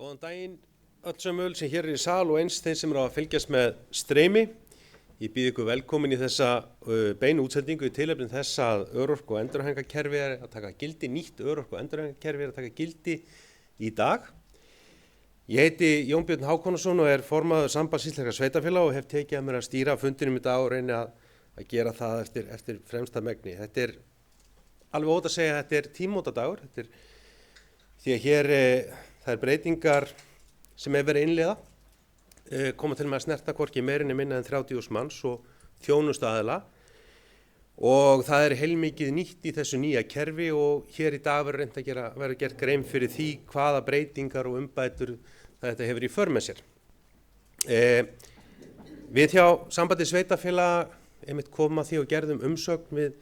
Góðan daginn öllsömul sem hér í sal og eins þeim sem að fylgjast með streymi. Ég býð ykkur velkomin í þessa beinu útsendingu í tilefni þess að örorku- og endurhæfingarkerfi að taka gildi, nýtt örorku- og endurhæfingarkerfi að taka gildi í dag. Ég heiti Jón Björn Hákonarson og formaður Sambands íslenskra sveitarfélaga og hef tekið að mér að stýra fundinum í dag og reyni að gera það eftir fremsta megni. Þetta er alveg óhætt að segja að þetta er tímamótadagur, því að hér þær breytingar sem hefur verið innleiða koma til með að snerta hvorki meira en minna en 30.000 manns og þjónustuaðila og það er heilmikið nýtt í þessu nýja kerfi og hér í dag verður reynt að vera gert grein fyrir því hvaða breytingar og umbætur þetta hefur í för með sér. Við hjá Sambandi sveitarfélaga einmitt komum að því og gerðum umsögn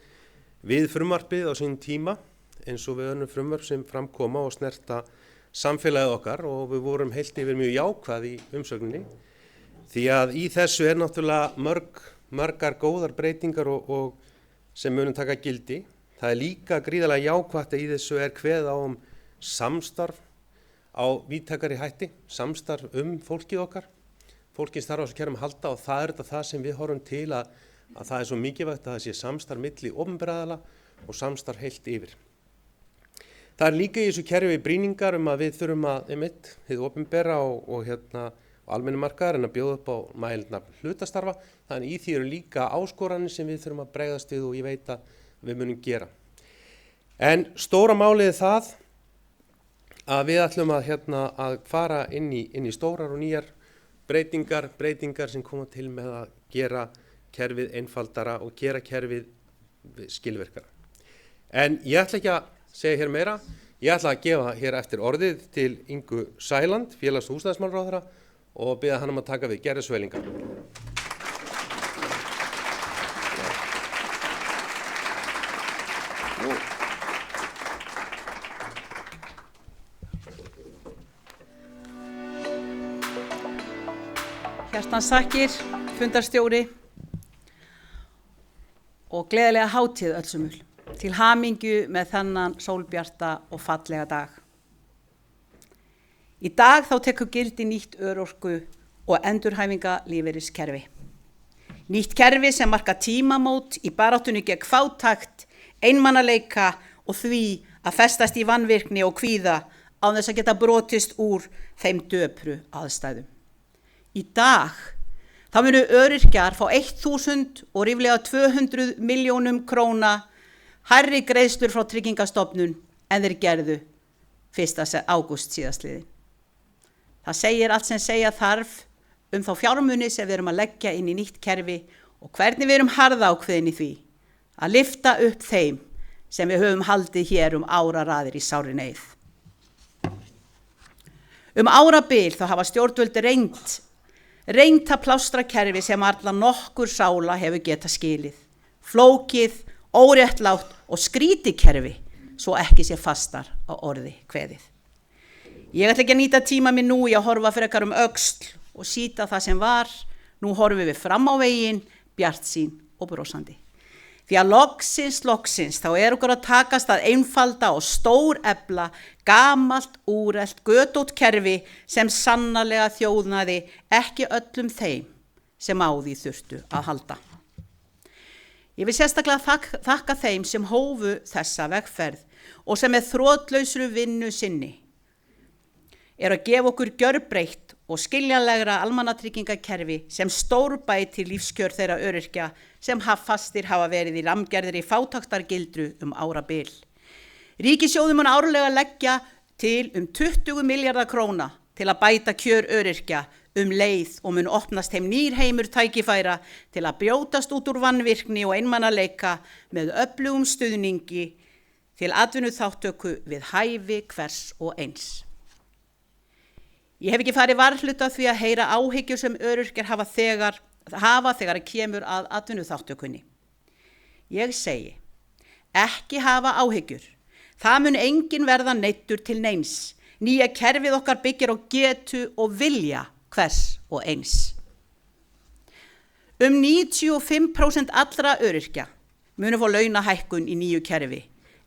við frumvarpið á sínum tíma eins og við önnur frumvarp sem framkoma og snerta samfélagið okkar og við vorum heilt yfir mjög jákvæð í umsögninni því að í þessu er náttúrulega margar góðar breytingar og sem munum taka gildi. Það er líka gríðarlega jákvætt að í þessu er kveðið á samstarf á víðtækari hætti, samstarf fólkið okkar. Fólkið þarf á þessu kerfum að halda og það er það sem við horfum til að það er svo mikilvægt að það sé samstarf milli opinberra aðila og samstarf heilt yfir. Það er líka í þessu kerfi brýningar að við þurfum að hið opinbera og almenni markaðar en að bjóða upp á mælinafn hlutastarfa. Þannig í því eru líka áskoranir sem við þurfum að bregðast við og ég veit að við munum gera. En stóra málið er það að við ætlum að fara inn í stórar og nýjar breytingar sem koma til með að gera kerfið einfaldara og gera kerfið skilvirkara. En ég ætla ekki að segja hér meira. Ég ætla að gefa hér eftir orðið til Ingu Sæland, félags- og húsnæðismálaráðherra og biðja hann að taka við gerðisvælingar. Hjartans þakkir, fundarstjóri og gleðilega hátíð öllsömul. Til hamingju með þennan sólbjarta og fallega dag. Í dag þá tekur gildi nýtt örorku- og endurhæfingarlífeyriskerfi. Nýtt kerfi sem markar tímamót í baráttunni gegn fátækt, einmanaleika og því að festast í vanvirkni og kvíða án þess að geta brotist úr þeim döpru aðstæðum. Í dag þá munu öryrkjar fá 1.000 og ríflega 200 milljónum króna hærri greiðslur frá Tryggingastofnun en þeir gerðu 1. ágúst síðastliðinn. Það segir allt sem segja þarf þá fjármuni sem við erum að leggja inn í nýtt kerfi og hvernig við erum harðákveðin í því að lyfta upp þeim sem við höfum haldið hér áraraðir í sárri neyð. Árabil þá hafa stjórnvöld reynt að plástra kerfi sem alla nokkur sála hefur getað skilið. Flókið, óréttlátt og skrítið kerfi svo ekki sé fastar á orði kveðið. Ég ætla ekki að nýta tíma minn nú í að horfa frekar öxl og sýta það sem var. Nú horfum við fram á veginn, bjartsýn og brosandi. Því að loksins þá okkur að takast að einfalda og stórefla gamalt, úrelt, götótt kerfi sem sannarlega þjónaði ekki öllum þeim sem á því þurftu að halda. Ég vil sérstaklega þakka þeim sem hófu þessa vegferð og sem með þrotlausri vinnu sinni að gefa okkur gjörbreytt og skiljanlegra almannatryggingakerfi sem stórbætir lífskjör þeirra öryrkja sem fastir hafa verið í rammgerðri fátæktargildru árabil. Ríkissjóður mun árlega leggja til 20 milljarða króna til að bæta kjör öryrkja leið og mun opnast þeim nýr heimur tækifæra til að brjótast út úr vanvirkni og einmanaleika með öflugum stuðningi til atvinnuþátttöku við hæfi hvers og eins. Ég hef ekki farið varhluta því að heyra áhyggjur sem öryrkjar hafa þegar kemur að atvinnuþátttökunni. Ég segi, ekki hafa áhyggjur. Það mun enginn verða neyddur til neins. Nýja kerfið okkar byggir á getu og vilja hvers og eins. 95% allra öryrkja munu fá launahækkun í nýju kerfi,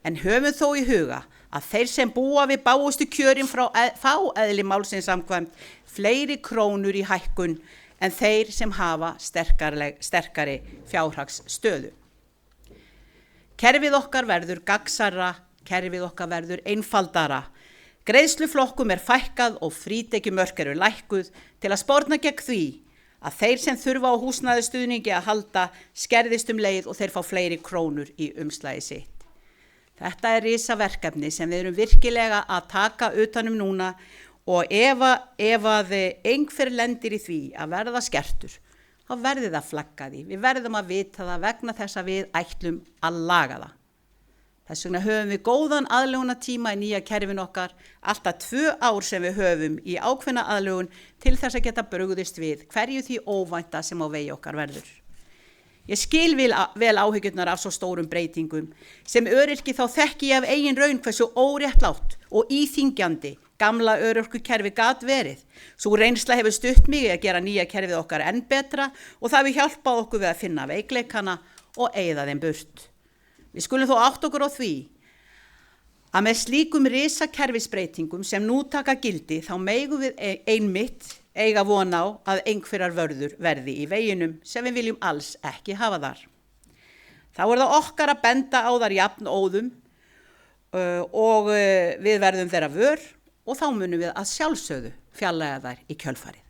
en höfum þó í huga að þeir sem búa við bágustu kjörin fá eðli málsins samkvæmt fleiri krónur í hækkun en þeir sem hafa sterkari fjárhagsstöðu. Kerfið okkar verður gagnsærra, kerfið okkar verður einfaldara. Greiðsluflokkum fækkað og frítekjumörk eru lækkuð til að sporna gegn því að þeir sem þurfa á húsnæðisstuðningi að halda skerðist leið og þeir fá fleiri krónur í umslagi sitt. Þetta risaverkefni sem við erum virkilega að taka utanum núna og ef að einhver lendir í því að verða skertur, þá verði það flaggaði. Við verðum að vita það vegna þess að við ætlum að laga það. Þess vegna höfum við góðan aðlögunartíma í nýja kerfin okkar, alltaf 2 ár sem við höfum í ákveðna aðlögun til þess að geta brugðist við hverju því óvænta sem á vegi okkar verður. Ég skil vel áhyggjurnar af svo stórum breytingum. Sem öryrki þá þekki ég af eigin raun hversu óréttlátt og íþyngjandi gamla örorkukerfi gat verið. Sú reynsla hefur stutt mig að gera nýja kerfið okkar enn betra og það hefur hjálpað okkur við að finna veikleikana og eyða þeim burt. Við skulum þó átta okkur á því að með slíkum risakerfisbreytingum sem nú taka gildi þá megum við einmitt eiga von á að einhverjar vörður verði í veginum sem við viljum alls ekki hafa þar. Þá það okkar að benda á þar jafn óðum og við verðum þeirra vör og þá munum við að sjálfsögðu fjarlæga þær í kjölfarið.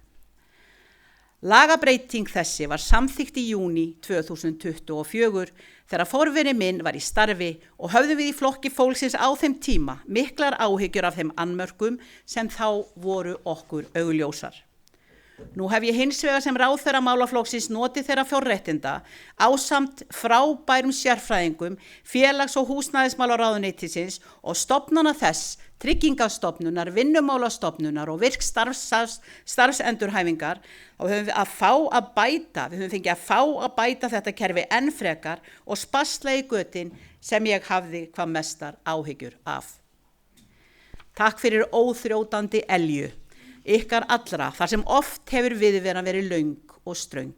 Lagabreyting þessi var samþykkt í júní 2024 þegar forveri minn var í starfi og höfðum við í flokki fólksins á þeim tíma miklar áhyggjur af þeim annmörkum sem þá voru okkur augljósar. Nú hef ég hins vegar sem ráðherra málaflokksins notið þeirra fjárréttinda ásamt frábærum sérfræðingum, félags- og húsnæðismálaráðuneytisins og stofnana þess, Tryggingastofnunar, Vinnumálastofnunar og virk starfsendurhæfingar og höfum við fengið að fá að bæta þetta kerfi enn frekar og sparsla í götin sem ég hafði hvað mestar áhyggjur af. Takk fyrir óþrjótandi elju ykkar allra, þar sem oft hefur viðveran verið löng og ströng.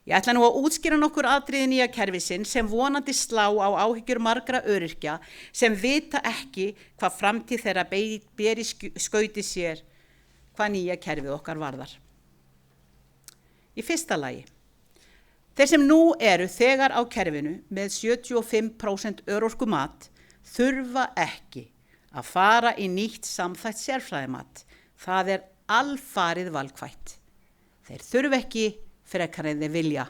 Ég ætla nú að útskýra nokkur atriði nýja kerfisins sem vonandi slá á áhyggjur margra öryrkja sem vita ekki hvað framtíð þeirra ber í skauti sér hvað nýja kerfið okkar varðar. Í fyrsta lagi, þeir sem nú eru þegar á kerfinu með 75% örorkumat þurfa ekki að fara í nýtt samþætt sérfræðimat. Það alfarið valkvætt. Þeir þurfa ekki frekar en þeir vilja.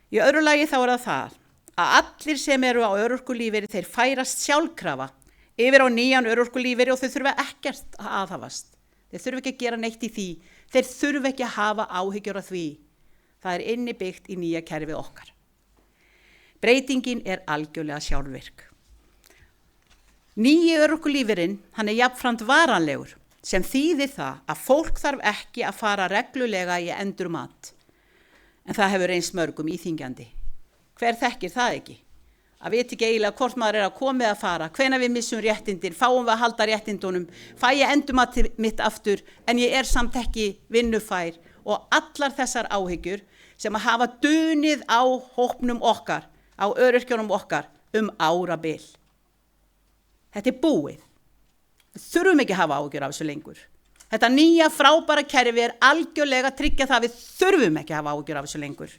Í öðru lagi þá það að allir sem eru á örorkulífeyri þeir færast sjálfkrafa yfir á nýjan örorkulífeyri og þau þurfa ekkert að aðhafast. Þeir þurfa ekki að gera neitt í því. Þeir þurfa ekki að hafa áhyggjur af því. Það innibyggt í nýja kerfið okkar. Breytingin algjörlega sjálfvirk. Nýji örorkulífeyrinn, hann jafnframt varanlegur sem þýðir það að fólk þarf ekki að fara reglulega í endurmat. En það hefur reynst mörgum íþyngjandi. Hver þekkir það ekki? Að vita ekki eiginlega hvort maður að koma eða fara, hvenær við missum réttindin, fáum við að halda réttindunum, fæ ég endurmat mitt aftur en ég samt ekki vinnufær og allar þessar áhyggjur sem að hafa dunið á hópnum okkar, á öryrkjunum okkar árabil. Þetta búið. Við þurfum ekki að hafa áhyggjur af þessu lengur. Þetta nýja frábæra kerfi algjörlega að tryggja það við þurfum ekki að hafa áhyggjur af þessu lengur.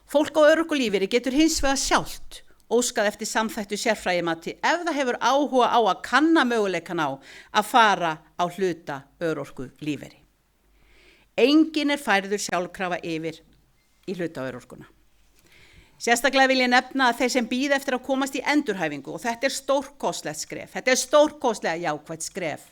Fólk á örorkulífeyri getur hins vegar sjálft óskað eftir samþættu sérfræðimati ef það hefur áhuga á að kanna möguleikann á að fara á hluta örorkulífeyri. Enginn færður sjálfkrafa yfir í hluta örorkuna. Sérstaklega vil ég nefna að þeir sem bíða eftir að komast í endurhæfingu og þetta stórkostlegt skref, þetta stórkostlega jákvætt skref.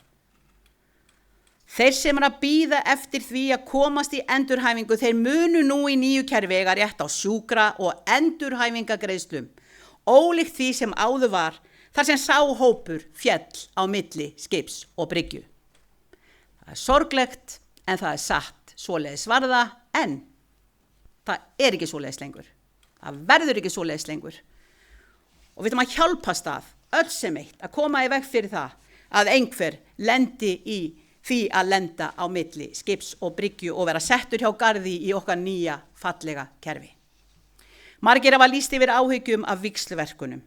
Þeir sem að bíða eftir því að komast í endurhæfingu, þeir munu nú í nýju kerfi eiga rétt á sjúkra og endurhæfingagreiðslum, ólíkt því sem áður var, þar sem sá hópur féll á milli skips og bryggju. Það sorglegt en það satt, svoleiðis var það, en það ekki svoleiðis lengur. Það verður ekki svoleiðis lengur. Og við þurfum að hjálpast öll sem eitt að koma í veg fyrir það að einhver lendi í því að lenda á milli skips og bryggju og vera settur hjá garði í okkar nýja fallega kerfi. Margir hafa lýst yfir áhyggjum af víxlverkunum.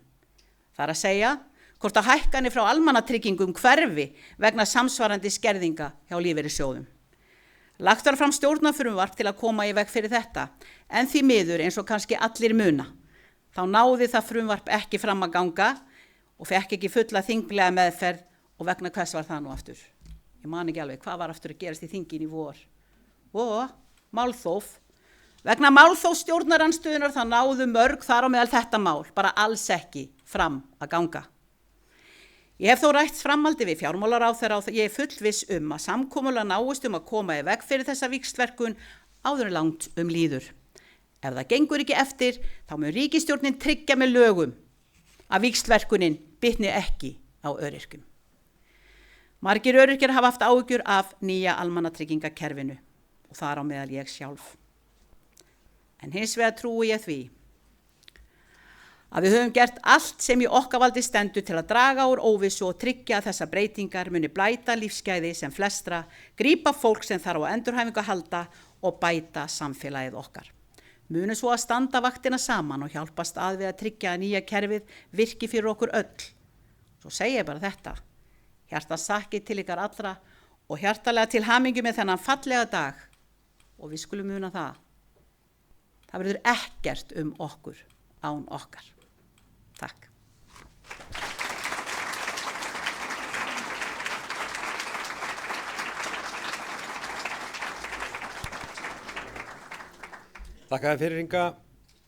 Það er að segja hvort að hækkanir frá almannatryggingum hverfi vegna samsvarandi skerðinga hjá lífeyrissjóðum. Lagt var fram stjórnarfrumvarp til að koma í veg fyrir þetta, en því miður eins og kannski allir muna. Þá náði það frumvarp ekki fram að ganga og fekk ekki fulla þinglega meðferð og vegna hvers var það nú aftur? Ég man ekki alveg, hvað var aftur að gerast í þingin í vor? Málþóf. Vegna málþóf stjórnarandstöðunar þá náðu mörg þar á meðal þetta mál, bara alls ekki fram að ganga. Ég hef þó rætt framhaldi við fjármálaráðherra og ég er fullviss að samkomulag náist að koma í veg fyrir þessa víxlverkun áður en langt líður. Ef það gengur ekki eftir, þá mun ríkisstjórnin tryggja með lögum að víxlverkunin bitni ekki á öryrkjum. Margir öryrkjar hafa haft áhyggjur af nýja almannatryggingakerfinu og þar á meðal ég sjálf. En hins vegar trúi ég því að við höfum gert allt sem í okkar valdi stendur til að draga úr óvissu og tryggja að þessar breytingar muni bæta lífsgæði sem flestra, grípa fólk sem þarf á endurhæfingu að halda og bæta samfélagið okkar. Munum svo að standa vaktina saman og hjálpast að við að tryggja að nýja kerfið virki fyrir okkur öll. Svo segi ég bara þetta. Hjartans þakkir til ykkar allra og hjartalega til hamingju með þennan fallega dag og við skulum muna það. Það verður ekkert okkur án okkar. Takk. Þakka þér fyrir, Inga.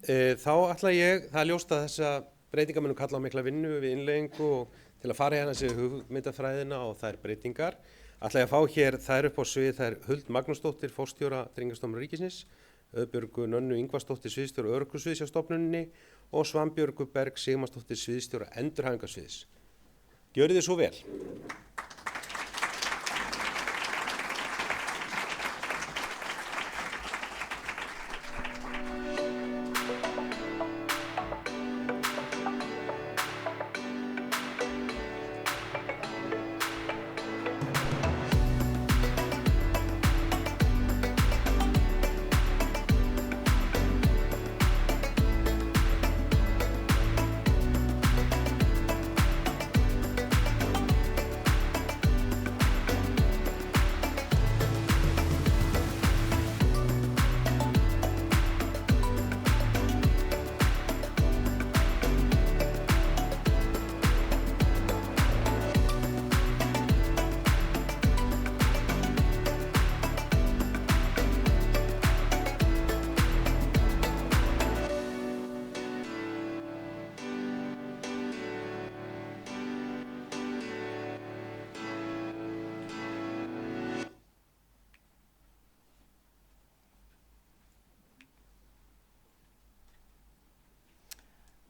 Þá ætla ég, það er ljóst að þessa breytingar munu kalla á mikla vinnu við innleiðingu og til að fara hérna sig hugmyndafræðina og þær breytingar. Ætla ég að fá hér þær upp á svið, þær Huld Magnúsdóttir, forstjóra Tryggingastofnunar ríkisins, Auðbjörgu Nönnu Ingvarsdóttir, sviðsstjóra örorkusviðs hjá stofnuninni og Svanbjörgu Berg Sigmarsdóttir, sviðsstjóra endurhæfingarsviðs. Gjörið þið svo vel.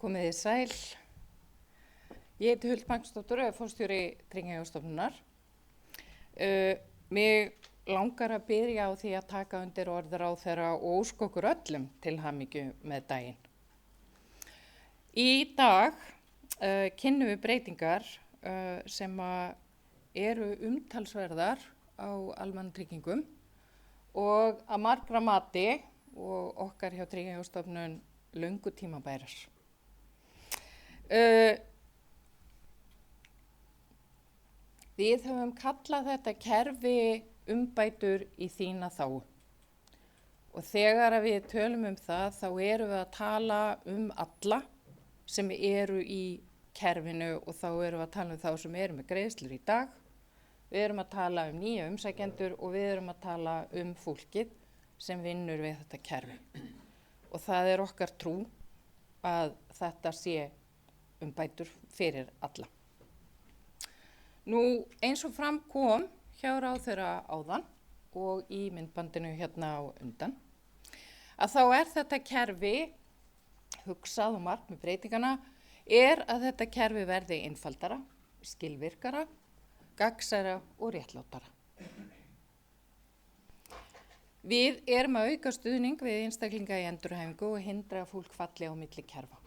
Komið þið sæl. Ég heiti Huld Magnúsdóttir og er forstjóri Tryggingastofnunar. Mig langar að byrja á því að taka undir orð ráðherra og óska okkur öllum til hamingju með daginn. Í dag kynnum við breytingar sem eru umtalsverðar á almannatryggingum og að margra mati og okkar hjá Tryggingastofnun löngu tímabærar. Við höfum kallað þetta kerfi umbætur í þína þágu og þegar við tölum það þá erum við að tala alla sem eru í kerfinu og þá erum við að tala þá sem eru með greiðslur í dag, við erum að tala nýja umsækjendur og við erum að tala fólkið sem vinnur við þetta kerfi og það er okkar trú að þetta sé umbætur fyrir alla. Nú eins og fram kom hjá ráðherra áðan og í myndbandinu hérna á undan, að þá þetta kerfi hugsað og markmið breytingana að þetta kerfi verði einfaldara, skilvirkara, gagnsærra og réttlátara. Við erum að auka stuðning við einstaklinga í endurhæfingu og hindra að fólk falli á milli kerfa.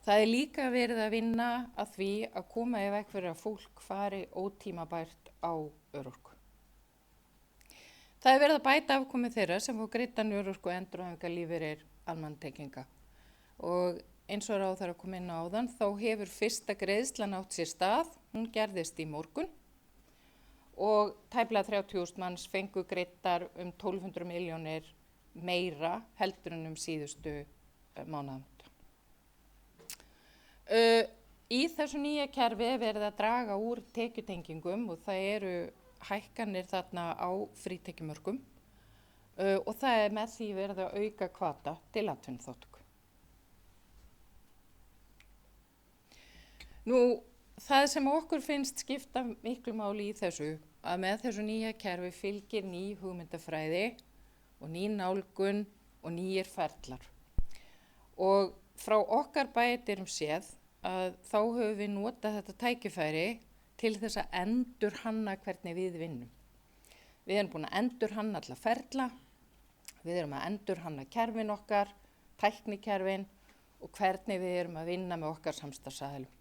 Það er líka verið að vinna að því að koma í veg fyrir að fólk fari ótímabært á örorku. Það er verið að bæta afkomi þeirra sem fá greiddan örorku- og endurhæfingarlífeyrir almannatrygginga. Og eins og ráðherra kom inn á áðan, þá hefur fyrsta greiðslan átt sér stað, hún gerðist í morgun og tæplega 30.000 manns fengu greiddar 1200 milljónir meira heldur en síðustu mánaðamót. Í þessu nýja kerfi er verið að draga úr tekjutengingum og það eru hækkanir þarna á frítekjumörkum og það er með því verið að auka hvata til atvinnuþátttöku. Nú, það sem okkur finnst skipta miklu máli í þessu, að með þessu nýja kerfi fylgir ný hugmyndafræði og ný nálgun og nýjir ferlar. Og frá okkar bæjardyrum séð að þá höfum við notað þetta tækifæri til þess að endurhanna hvernig við vinnum. Við erum búin að endurhanna alla ferla, við erum að endurhanna kerfin okkar, tæknikerfin og hvernig við erum að vinna með okkar samstarfsaðilum.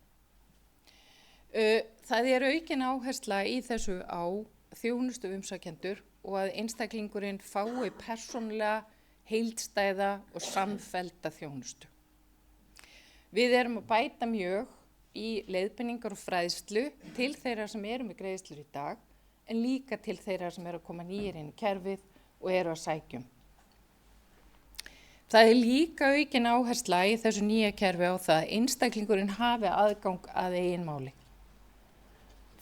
Það er aukin áhersla í þessu á þjónustu umsækjendur og að einstaklingurinn fái persónulega, heildstæða og samfellda þjónustu. Við erum að bæta mjög í leiðbeiningar og fræðslu til þeirra sem eru með greiðslur í dag, en líka til þeirra sem eru að koma nýir inn í kerfið og eru að sækjum. Það er líka aukin áhersla í þessu nýja kerfi á það að einstaklingurinn hafi aðgang að eigin máli.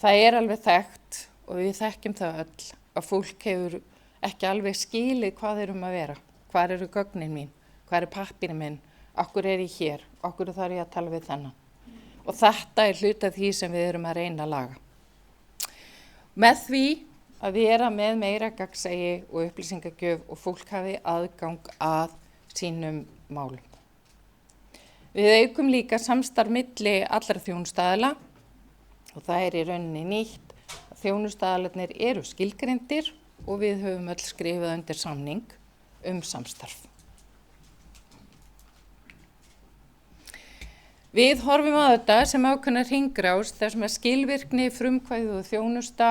Það er alveg þekkt og við þekkjum það öll að fólk hefur ekki alveg skilið hvað erum að vera. Hvar eru gögnin mín? Hvar er pappírinn minn? Akkur er ég hér? Akkur þarf ég að tala við þennan? Og þetta er hluti af því sem við erum að reyna að laga. Með því að vera með meira gagnsæi og upplýsingagjöf og fólk hafi aðgang að sínum málum. Við aukum líka samstarf milli allra þjónustaðila og það er í rauninni nýtt að þjónustaðalarnir eru skilgreindir og við höfum öll skrifað undir samning samstarf. Við horfum á þetta sem ákveðna hringrás þar sem að skilvirkni, frumkvæði og þjónusta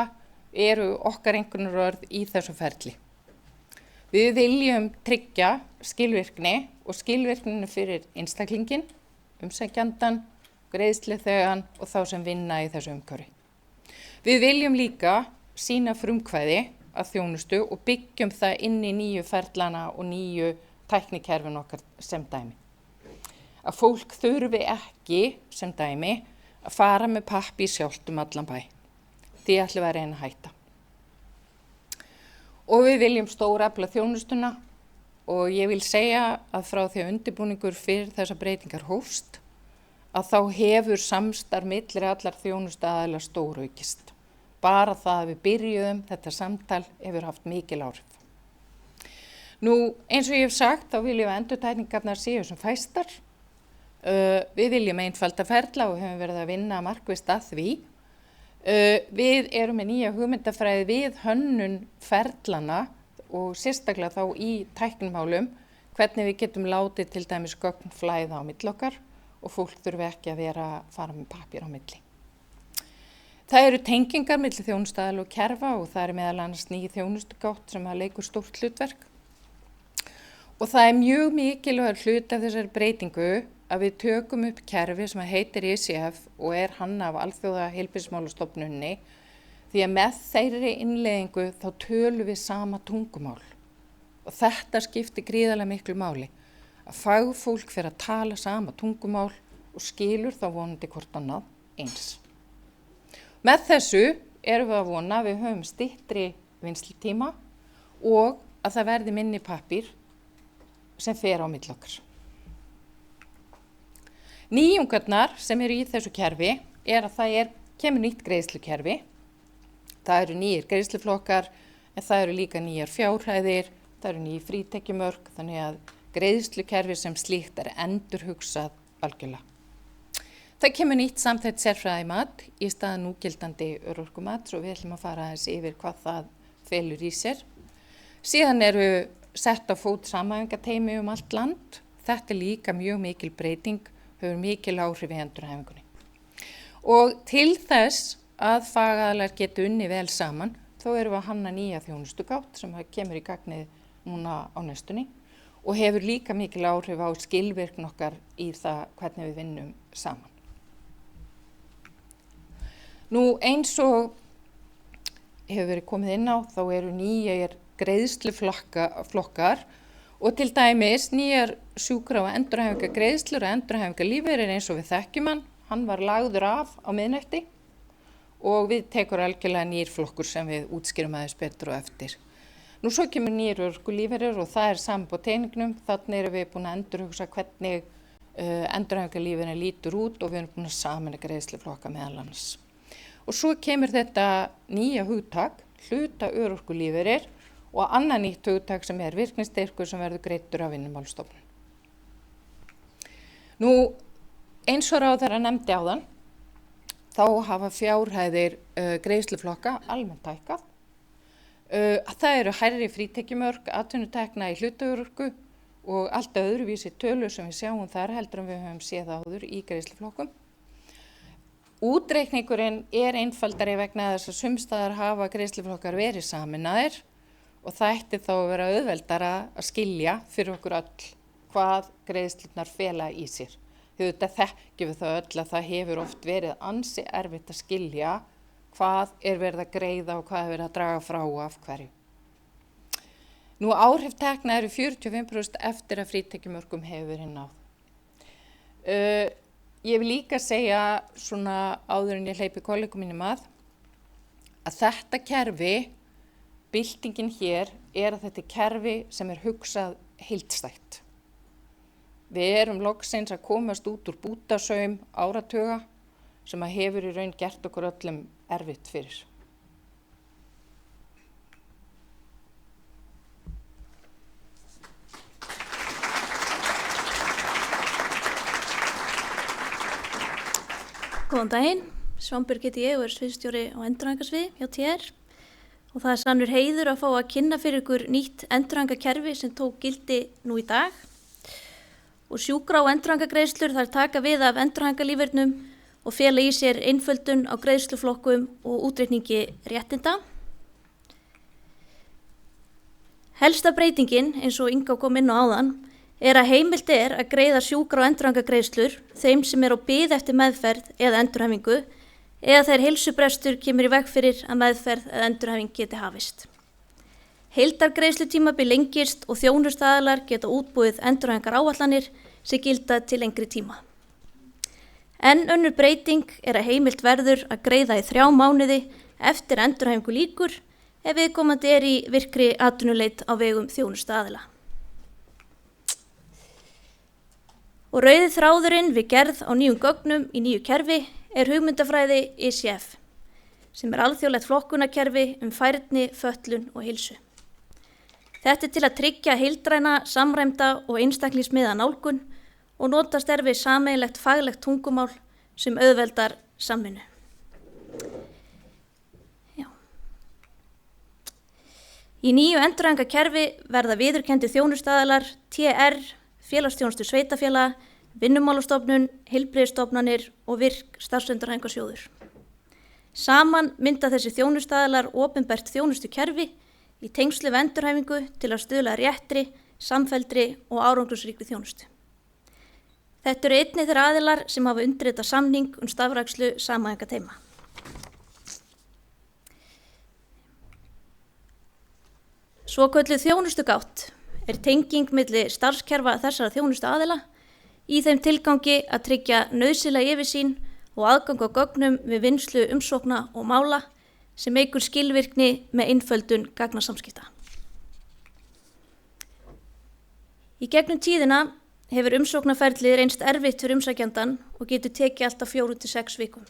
eru okkar einkunnarorð í þessu ferli. Við viljum tryggja skilvirkni og skilvirkninu fyrir einstaklingin, umsækjandann, greiðsluþegann og þá sem vinna í þessu umhverfi. Við viljum líka sýna frumkvæði að þjónustu og byggjum það inn í nýju ferlana og nýju tæknikerfin okkar sem dæmi. Að fólk þurfi ekki sem dæmi að fara með pappír sjálft allan bæ. Því ætlum við að reyna að hætta. Og við viljum stórefla þjónustuna og ég vil segja að frá því að undirbúningur fyrir þessa breytingar hófst að þá hefur samstarf milli allar þjónustaðaðila stóraukist. Bara það að við byrjuðum þetta samtal hefur haft mikil áhrif. Nú, eins og ég hef sagt, þá viljum við endurtækningarnar séu sem fæstar. Við viljum einfalda ferla og höfum verið að vinna markvisst að því. Við erum með nýja hugmyndafræði við hönnun ferlana og sérstaklega þá í tæknimálum, hvernig við getum látið til dæmis gögn flæða á milli okkar og fólk þurfi ekki að fara með pappír á milli. Það eru tengingar milli þjónustaðala og kerfa og það er meðal annars ný þjónustugátt sem leikur stórt hlutverk. Og það er mjög mikilvægur hluti af þessari breytingu að við tökum upp kerfi sem heitir ICF og er hanna af Alþjóða heilbrigðismálastofnuninni því að með þeirri innleiðingu þá tölum við sama tungumál. Og þetta skiptir gríðarlega miklu máli. Að fagfólk fer að tala sama tungumál og skilur þá vonandi hvort annað eins. Með þessu erum við að vona að við höfum styttri vinnslutíma og að það verði minni pappír sem fer á milli okkar. Nýjungarnar sem eru í þessu kerfi er að það kemur nýtt greiðslukerfi. Það eru nýjir greiðsluflokkar en það eru líka nýjar fjárhæðir, það eru nýjir frítekjumörk þannig að greiðslukerfi sem slíkt er endurhugsað algjörlega. Það kemur nýtt samþætt sérfræðimat í stað núgildandi örorkumats og við ætlum að fara aðeins yfir hvað það felur í sér. Síðan eru sett á fót samhæfingateymi allt land. Þetta er líka mjög mikil breyting, hefur mikil áhrif í endurhæfingunni. Og til þess að fagaðilar geti unnið vel saman, þá erum við að hanna nýja þjónustugátt sem kemur í gagnið núna á næstunni og hefur líka mikil áhrif á skilvirkni okkar í það hvernig við vinnum saman. Nú eins og hefur verið komið inn á þá eru nýjir greiðsluflokkar og til dæmis nýjar sjúkra- og endurhæfingargreiðslur og endurhæfingarlífeyrir eins og við þekkjum hann var lagður af á miðnætti og við tekur algjörlega nýr flokkur sem við útskýrum aðeins betur og eftir. Nú svo kemur nýr örorkulífeyrir og það saman på teningnum, þannig erum við búin að endurhugsa hvernig endurhæfingarlífeyrin lítur út og við erum búin að sameina greiðsluflokka meðal annars. Og svo kemur þetta nýja hugtak, hluta örorkulífeyrir og annað nýtt hugtak sem virknistyrkur sem verður greiddur af Vinnumálastofnun. Nú eins og ráðherra nefndi áðan, þá hafa fjárhæðir greiðsluflokka almennt hækkað. Það eru hærri frítekjumörk, atvinnutekna í hlutaörorku og allt öðruvísi tölur sem við sjáum þar heldur en við höfum séð áður í greiðsluflokkum. Útreikningurinn einfaldari vegna þess að sums staðar hafa greiðsluflokkar verið sameinaðir og það ætti þá að vera auðveldara að skilja fyrir okkur öll hvað greiðslurnar fela í sér. Þetta þekkjum við það öll að það hefur oft verið ansi erfitt að skilja hvað verið að greiða og hvað verið að draga frá og af hverju. Nú áhrif tekna eru 45% eftir að frítekjumörkum hefur verið náð. Ég vil líka segja svona áður en ég hleypi kollegum mínum að þetta kerfi, byltingin hér að þetta kerfi sem hugsað heildstætt. Við erum loksins að komast út úr bútasaum áratuga sem hefur í raun gert okkur öllum erfitt fyrir. Góðan daginn, Svanbjörg heiti ég og sviðsstjóri á endurhæfingarsviði hjá TR og það sannur heiður að fá að kynna fyrir ykkur nýtt endurhæfingarkerfi sem tók gildi nú í dag. Og sjúkra- og endurhæfingargreiðslur þær taka við af endurhæfingarlífeyrnum og fela í sér einföldun á greiðsluflokkum og útreikningi réttinda. Helsta breytingin, eins og Inga kom inn á áðan, að heimilt að greiða sjúkra- og endurhæfingargreiðslur þeim sem á bið eftir meðferð eða endurhæfingu eða þegar heilsubrestur kemur í veg fyrir að meðferð eða endurhæfing geti hafist. Heildargreiðslutímabil lengist og þjónustaðalar geta útbúið endurhæfingaráætlanir sem gilda til lengri tíma. En önnur breyting að heimilt verður að greiða í 3 mánuði eftir endurhæfingu lýkur ef viðkomandi í virkri atvinnuleit á vegum þjónustaðala. Og rauði þráðurinn við gerð á nýjum gögnum í nýju kerfi hugmyndafræði ICF, sem alþjóðlegt flokkunarkerfi færni, fötlun og heilsu. Þetta til að tryggja heildræna, samræmda og einstaklingsmiða nálgun og notast við sameiginlegt faglegt tungumál sem auðveldar samvinnu. Í nýju endurhæfingarkerfi verða viðurkenndir þjónustaðalar, TR, félagsþjónustu sveitarfélaga, Vinnumálastofnun, heilbrigðisstofnanir og virk starfsendurhæfingarsjóður. Saman mynda þessi þjónustaðalar opinbert þjónustukerfi í tengslu við endurhæfingu til að stuðla réttri, samfelldri og árangrursríkri þjónustu. Þetta eru einnig þeir aðilar sem hafa undirritað samning starfrækslu samhæfingarteyma. Svokölluð þjónustugátt tenging milli starfskerfa þessara þjónustuaðila í þeim tilgangi að tryggja nauðsynlega yfirsýn og aðgang á gögnum við vinnslu umsókna og mála sem eykur skilvirkni með einföldun gagnasamskipta. Í gegnum tíðina hefur umsóknarferlið reynst erfitt fyrir umsækjandann og getur tekið allt að 4 til 6 vikum.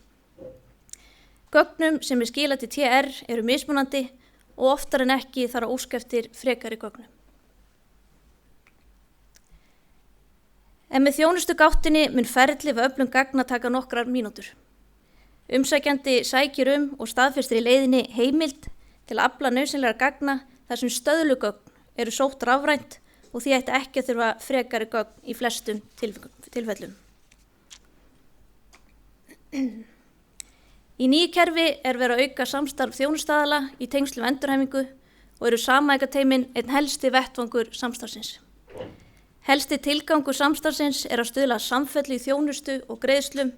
Gögnum sem skilað til TR eru mismunandi og oftar en ekki þarf að óska eftir frekari gögnum. En með þjónustugáttinni mun ferli við öflun gagna taka nokkrar mínútur. Umsækjandi sækir og staðfestir í leiðinni heimild til að afla nauðsynlegra gagna þar sem stöðlugögn eru sótt rafrænt og því ætti ekki að þurfa frekari gögn í flestum tilfellum. Í nýju kerfi er verið að auka samstarf þjónustaðala í tengslum endurhæfingu og eru samhæfingarteymin einn helsti vettvangur samstarfsins. Helsti tilgangur samstarfsins er að stuðla að samfellu í þjónustu og greiðslum,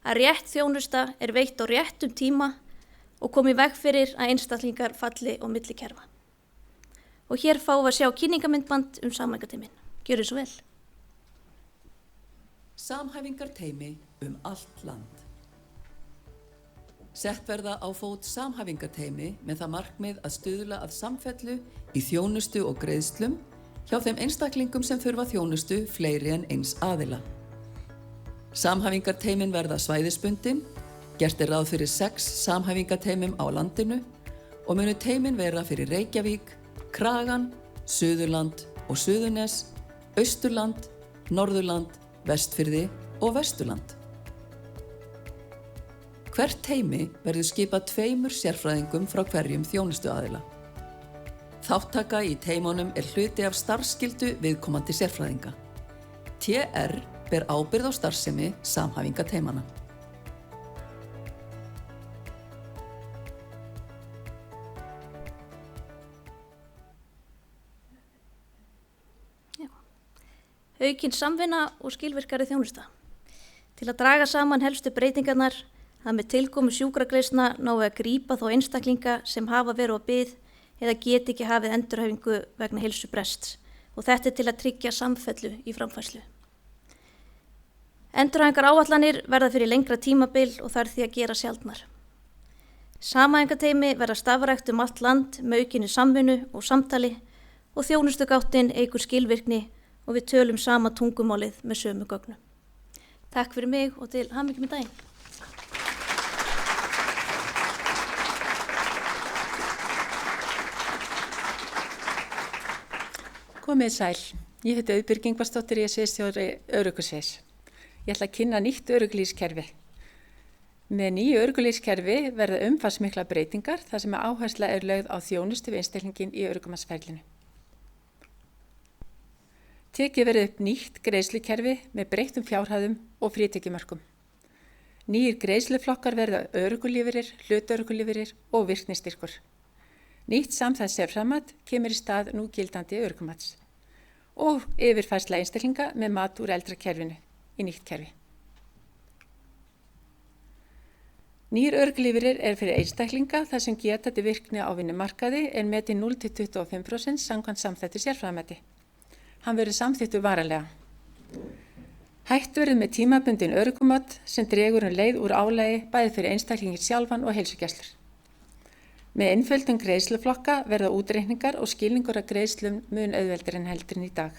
að rétt þjónusta er veitt á réttum tíma og komi í veg fyrir að einstaklingar falli á milli kerfa. Og hér fáum við að sjá kynningamyndband samhæfingarteymin. Gjörið svo vel. Samhæfingarteymi allt land. Sett verða á fót samhæfingarteymi með það markmið að stuðla að samfellu í þjónustu og greiðslum hjá þeim einstaklingum sem þurfa þjónustu fleiri en eins aðila. Samhæfingarteymin verða svæðisbundin, gert er ráð fyrir 6 samhæfingarteymum á landinu og munu teymin vera fyrir Reykjavík, Kragann, Suðurland og Suðurnes, Austurland, Norðurland, Vestfirði og Vesturland. Hvert teymi verður skipað 2 sérfræðingum frá hverjum þjónustuaðila. Þáttaka í teymunum er hluti af starfsskyldu viðkomandi sérfræðinga. TR ber ábyrgð á starfsemi samhæfingarteymana. Aukin samvinna og skilvirkari þjónusta. Til að draga saman helstu breytingarnar, það með tilkomu sjúkragreiðslna náðu að grípa þá einstaklinga sem hafa verið á bið eða geti ekki hafið endurhæfingu vegna heilsubrests og þetta er til að tryggja samfellu í framfærslu. Endurhæfingaráætlanir verða fyrir lengra tímabil og þarf því að gera sjaldnar. Samhæfingarteymi verða starfrækt allt land með aukinni samvinnu og samtali og þjónustugáttin eykur skilvirkni og við tölum sama tungumálið með sömu gögnum. Takk fyrir mig og til hamingju með daginn. Komið sæl. Ég heiti Auðbjörg Ingvarsdóttir, ég er sviðsstjóri öryggissviðs. Ég ætla að kynna nýtt öryggilífskerfi. Með nýju öryggilífskerfi verða umfangsmiklar breytingar þar sem áhersla er lögð á þjónustu við einstaklinginn í öryggisferlinu. Tekið verið upp nýtt greiðslukerfi með breyttum fjárhæðum og frítekjumörkum. Nýjir greiðsluflokkar verða öryggilífeyrir, hlutaöryggilífeyrir og virknistyrkur. Nýtt samþætt sérframmat kemur í stað núgildandi öryggumats og yfirfærsla einstaklinga með mat úr eldra kerfinu í nýtt kerfi. Nýjir öryggilífeyrir er fyrir einstaklinga þar sem geta til virkni á vinnumarkaði en metið 0–25% samkvæmt samþættu sérframmati. Hann verður samþykktur varanlega. Hætt verður með tímabundin öryggumat sem dregur leið úr álagi bæði fyrir einstaklingin sjálfan og heilsugæslur. Með einföldun greiðsluflokka verða útreikningar og skilningur af greiðslum mun auðveldir en heldur en í dag.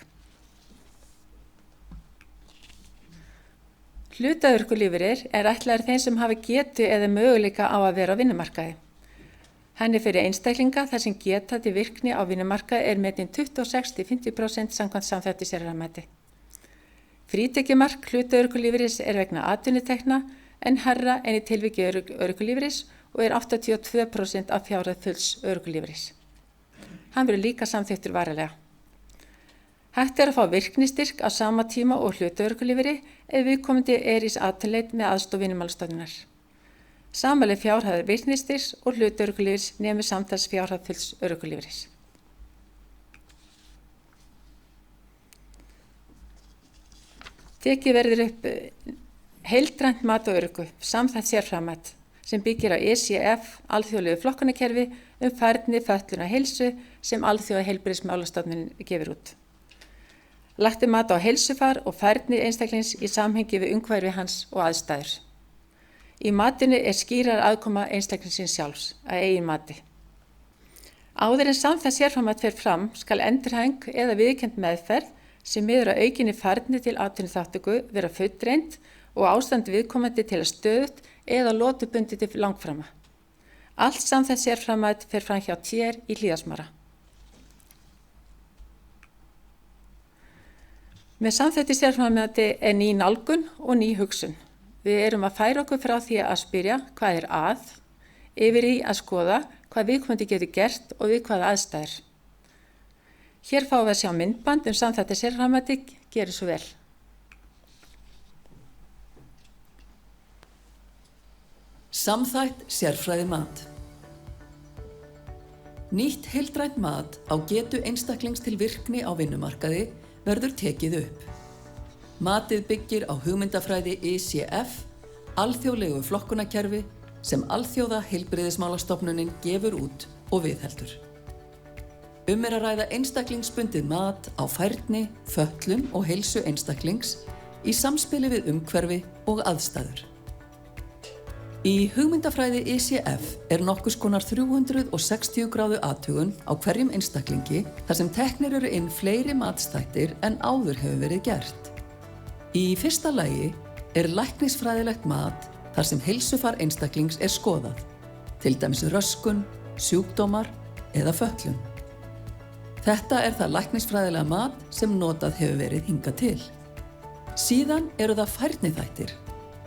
Hlutaörorkulífeyrir er ætlaður þeim sem hafa getu eða möguleika á að vera á vinnumarkaði. Hann er fyrir einstaklinga þar sem geta til virkni á vinnumarkaði er metin 26–50% samkvæmt samþættu sérframati. Frítekjumark hlutaörorkulífeyris er vegna atvinnutekna en hærra en í tilviki örorkulífeyris og er 82% af fjárhæð fulls örorkulífeyris. Hann verður líka samþykktur varanlega. Hægt er að fá virknistyrk á sama tíma og hlutaörorkulífeyri ef viðkomandi er í atvinnuleit með aðstoð Vinnumálastofnunar. Samanleg fjárhæð virknistyrks og hlutaörorkulífeyris nemur samtals fjárhæð fulls örorkulífeyris. Tekið verður upp heildrænt mat og örorku, samþætt sérframmat sem byggir á ECF, alþjóðlegu flokkunarkerfi færni, fötlun og heilsu sem alþjóða heilbrigðismálastofnunin gefur út. Lagt er mat á heilsufar og færni einstaklings í samhengi við umhverfi hans og aðstæður. Í matinu er skýrar aðkoma einstaklingsins sjálfs að eigin mati. Áður en samþætt sérframmat fer fram skal endurhæfing eða viðurkennd meðferð sem miðar að aukinni færni til atvinnuþátttöku vera fullreynd og ástand viðkomandi til að stöðugt eða lotubundi til langframa. Allt samþætt sérframmat fer fram hjá TR í Hlíðasmára. Með samþættu sérframmati er ný nálgun og ný hugsun. Við erum að færa okkur frá því að spyrja hvað er að, yfir í að skoða hvað viðkomandi getur gert og við hvaða aðstæður. Hér fáum við að sjá myndband samþættu sérframmati, gerið svo vel. Samþætt sérfræði mat. Nýtt heildrænt mat á getu einstaklings til virkni á vinnumarkaði verður tekið upp. Matið byggir á hugmyndafræði ICF, alþjóðlegu flokkunarkerfi sem Alþjóða heilbrigðismálastofnunin gefur út og viðheldur. Að ræða einstaklingsbundið mat á færni, fötlun og heilsu einstaklings í samspili við umhverfi og aðstæður. Í hugmyndafræði ICF nokkurs konar 360 gráðu athugun á hverjum einstaklingi þar sem teknir eru inn fleiri matsþættir en áður hefur verið gert. Í fyrsta lagi læknisfræðilegt mat þar sem heilsufar einstaklings skoðað, til dæmis röskun, sjúkdómar eða fötlun. Þetta það læknisfræðilega mat sem notað hefur verið hingað til. Síðan eru það færniþættir,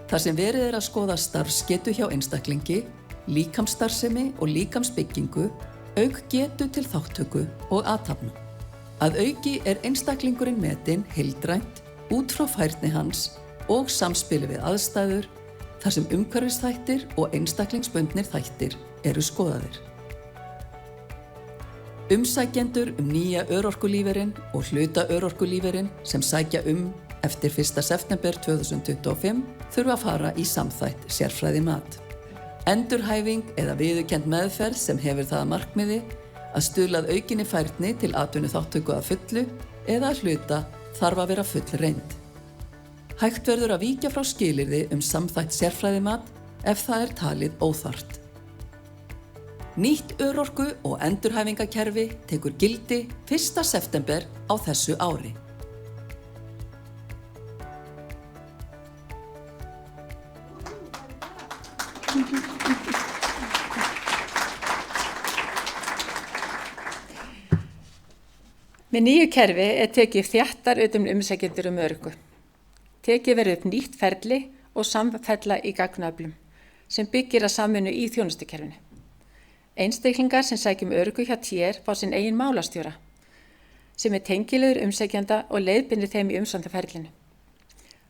þar sem verið að skoða starfsgetu hjá einstaklingi, líkamsstarfsemi og líkamsbyggingu, auk getu til þátttöku og athafna. Að auki einstaklingurinn metinn heildrænt út frá færni hans og samspili við aðstæður, þar sem umhverfisþættir og einstaklingsbundnir þættir eru skoðaðir. Umsækjendur nýja örorkulífeyrinn og hluta örorkulífeyrinn sem sækja eftir 1. september 2025 þurfa að fara í samþætt sérfræði mat. Endurhæfing eða viðurkennd meðferð sem hefur það að markmiði að stuðla að aukinni færni til atvinnuþátttöku að fullu eða að hluta þarf að vera fullreynd. Hægt verður að víkja frá skilyrði samþætt sérfræði mat ef það talið óþarft. Nýtt örorku- og endurhæfingakerfi tekur gildi 1. september á þessu ári. Með nýju kerfi tekið þjættar utan umsækjendur örorku. Tekið verður upp nýtt ferli og samfella í gagnaöflum sem byggir að samvinnu í þjónustukerfinu. Einstaklingar sem sækja örorku hjá TR fá sinn eigin málastjóra sem tengilegur umsækjanda og leiðbeinir þeim í umsóknarferlinu.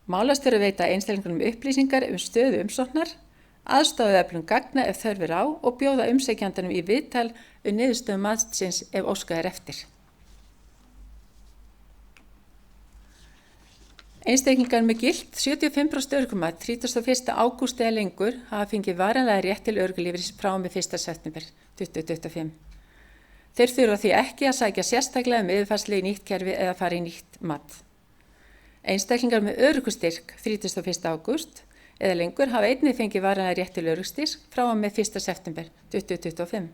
Málastjóri veita einstaklingunum upplýsingar stöðu umsóknar, aðstoða öflun gagna ef þörf á og bjóða umsækjandanum í viðtal niðurstöðu matsins ef óskað eftir. Einstaklingar með gilt 75% örorkumat 31. ágúst eða lengur hafa fengið varanlega rétt til örorkulífeyris frá og með 1. september 2025. Þeir þurfa því ekki að sækja sérstaklega yfirfærslu í nýtt kerfi eða fara í nýtt mat. Einstaklingar með örorkustyrk 31. ágúst eða lengur hafa einnig fengið varanlega rétt til örorkustyrks frá og með 1. september 2025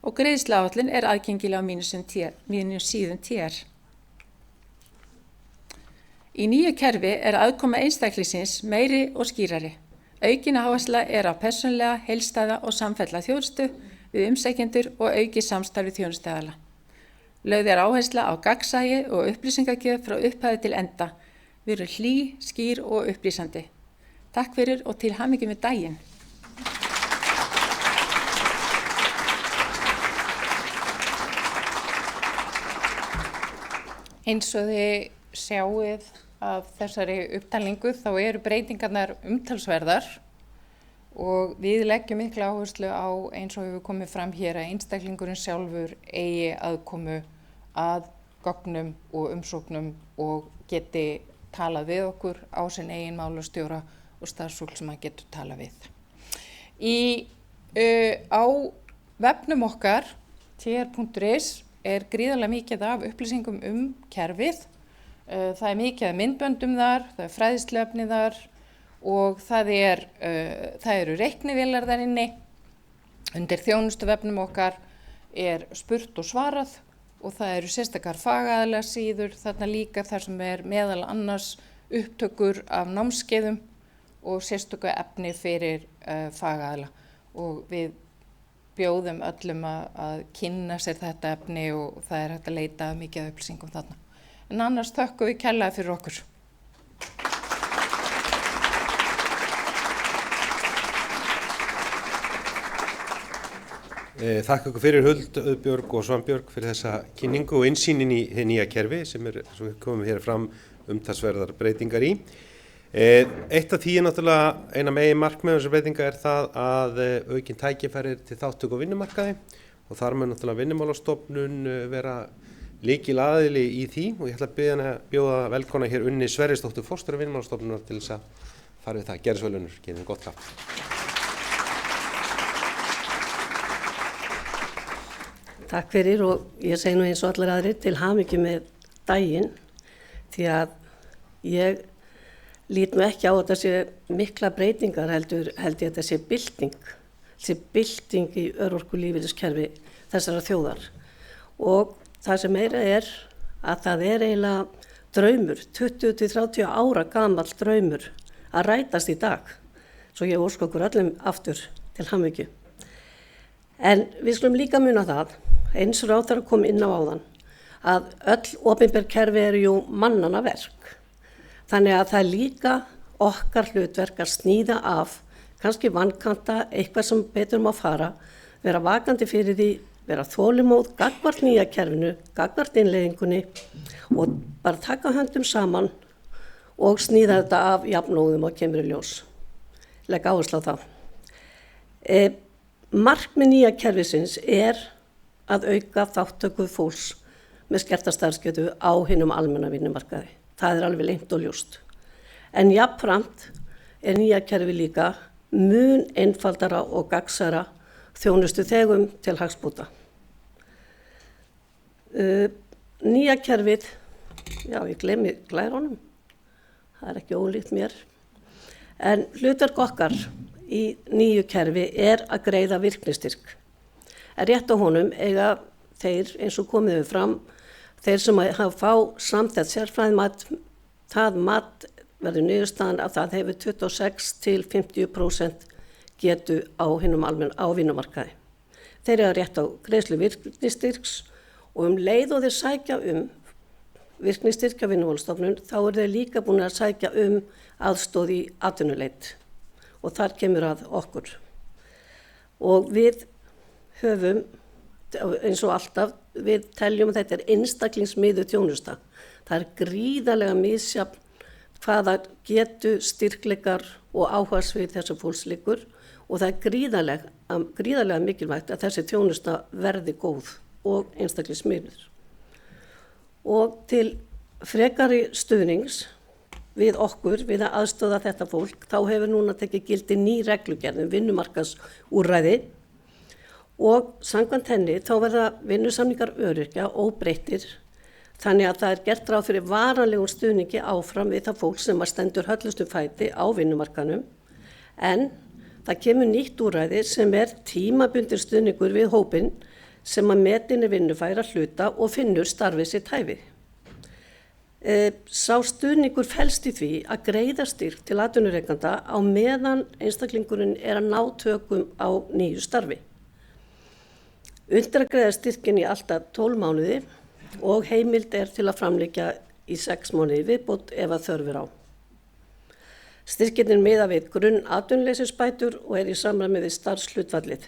og greiðsluáætlun aðgengileg á mínum TR. Í nýju kerfi aðkoma einstaklingsins meiri og skýrari. Aukin áhersla á persónulega, heildstæða og samfella þjónustu við umsækjendur og aukið samstarf við þjónustuaðila. Lögð áhersla á gagnsæi og upplýsingagjöf frá upphafi til enda. Við erum hlý, skýr og upplýsandi. Takk fyrir og til hamingju með daginn. Eins og þið sjáið af þessari upptalningu þá eru breytingarnar umtalsverðar og við leggjum mikla áherslu á eins og hefur komið fram hér að einstaklingurinn sjálfur eigi aðkomu að gögnum og umsóknum og geti talað við okkur á sinn eigin málastjóra og starfsfólk sem hann getur talað við. Á vefnum okkar tr.is gríðarlega mikið af upplýsingum kerfið. Það mikið myndböndum þar, það fræðsluefni þar og það eru reiknivélar þar inni. Undir þjónustuvefnum okkar spurt og svarað og það eru sérstakar fagaðilega síður, þarna líka þar sem meðal annars upptökur af námskeiðum og sérstöku efni fyrir fagaðila og við bjóðum öllum að kynna sér þetta efni og það hægt að leita mikið af upplýsingum þarna. En annars þökkum við kærlega fyrir okkur. Þakka ykkur fyrir Huld, Auðbjörg og Svanbjörg fyrir þessa kynningu og innsýnin í hið nýja kerfi sem við komum hér fram umtalsverðar breytingar í. Eitt af því náttúrulega eina megin markmiðum þessar breytinga það að aukin tækifæri til þáttöku á vinnumarkaði og þar mun náttúrulega Vinnumálastofnun vera lykilaðili í því og ég ætla að bjóða velkomna hér Unni Sverrisdóttur forstjóra Vinnumálastofnunar til þess að fara við það. Gerðu svo vel Unnur, gefið þér gott klapp. Takk fyrir og ég segi nú eins og allir aðrir til hamingju með daginn því að ég lít nú ekki á þetta sé mikla breytingar heldur held ég að þetta sé bylting í örorkulífeyriskerfi þessara þjóðar og það sem meira að það eiginlega draumur, 20-30 ára gamall draumur að rætast í dag, svo ég óska okkur öllum aftur til hamingju. En við skulum líka muna það, eins og ráðherra kom inn á áðan, að öll opinber kerfi eru jú mannanna verk. Þannig að það er líka okkar hlutverk að sníða af, kannski vankanta, eitthvað sem betur má fara, vera vakandi fyrir því, vera þolinmóð, gagnvart nýja kerfinu, gagnvart innleiðingunni og bara taka höndum saman og sníða þetta af jafnóðum og kemur í ljós. Legg áherslu á það. Markmið nýja kerfisins að auka þáttöku fólks með skerta starfsgetu á hinum almenna vinnumarkaði. Það er alveg leynt og ljóst. En jafnframt nýja kerfi líka mun einfaldara og gagnsæra þjónustu þegum til hagsbóta. Nýja kerfið, já ég gleymi glærunum, það er ekki ólíkt mér, en hlutverk okkar í nýju kerfi að greiða virknistyrk. En rétt á honum eiga þeir eins og komið við fram, þeir sem hafa fá samþætt sérfræðimat, það mat verður niðurstaðan að það hefur 26-50% getu á vinnumarkaði. Þeir eiga rétt á greiðslu virknistyrks og leið og þeir sækja virknistyrk á Vinnumálastofnun, þá þeir líka búin að sækja aðstoð í atvinnuleit og þar kemur að okkur. Og við höfum, eins og alltaf, við teljum að þetta einstaklingsmiðuð þjónusta. Það gríðarlega misjafn hvaða getu, styrkleikar og áhugasvið þessum fólks liggur og það gríðarlega mikilvægt að þessi þjónusta verði góð og einstaklingsmiðuð. Og til frekari stuðnings við okkur, við að aðstoða þetta fólk, þá hefur núna tekið gildi ný reglugerð vinnumarkaðsúrræði og samkvæmt henni þá verða vinnusamningar öryrkja óbreyttir þannig að það gert ráð fyrir varanlegum stuðningi áfram við það fólk sem stendur höllustum fæti á vinnumarkaðnum en það kemur nýtt úrræði sem tímabundinn stuðningur við hópinn sem að metin vinnufær að hluta og finnur starfið sitt hæfi. Sá stuðningur felst í því að greiða styrk til atvinnurekanda á meðan einstaklingurinn að ná tökum á nýju starfi. Undir að greiða styrkin í alltaf 12 mánuði og heimild til að framlengja í 6 mánuði viðbót ef að þörfir á. Styrkin miða við grunn-atvinnuleysisbætur og í samræmi við starfshlutfallið.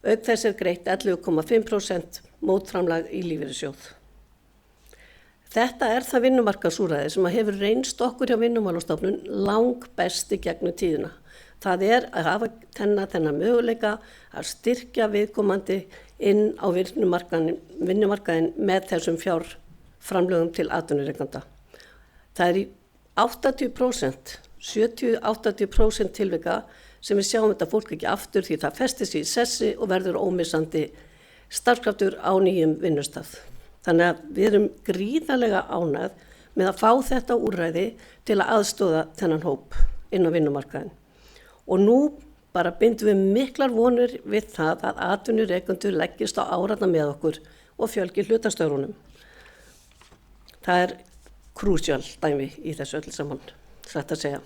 Auk þess greitt 11,5% mótframlag í lífeyrissjóð. Þetta það vinnumarkaðsúrræði sem hefur reynst okkur hjá Vinnumálastofnun langbest í gegnum tíðina. Það að hafa þennan möguleika að styrkja viðkomandi inn á vinnumarkaðin með þessum fjárframlögum til atvinnurekanda. Það í 80%, 70-80% tilvika sem við sjáum þetta fólk ekki aftur því það festir sig í sessi og verður ómissandi starfskraftur á nýjum vinnustað. Þannig að við erum gríðarlega ánægð með að fá þetta úrræði til að aðstoða þennan hóp inn á vinnumarkaðin. Og nú bara bindum við miklar vonir við það að atvinnurekendur leggist á áratna með okkur og fjölgi hlutastörunum. Það krúsjál dæmi í þessu öll saman, satt að segja.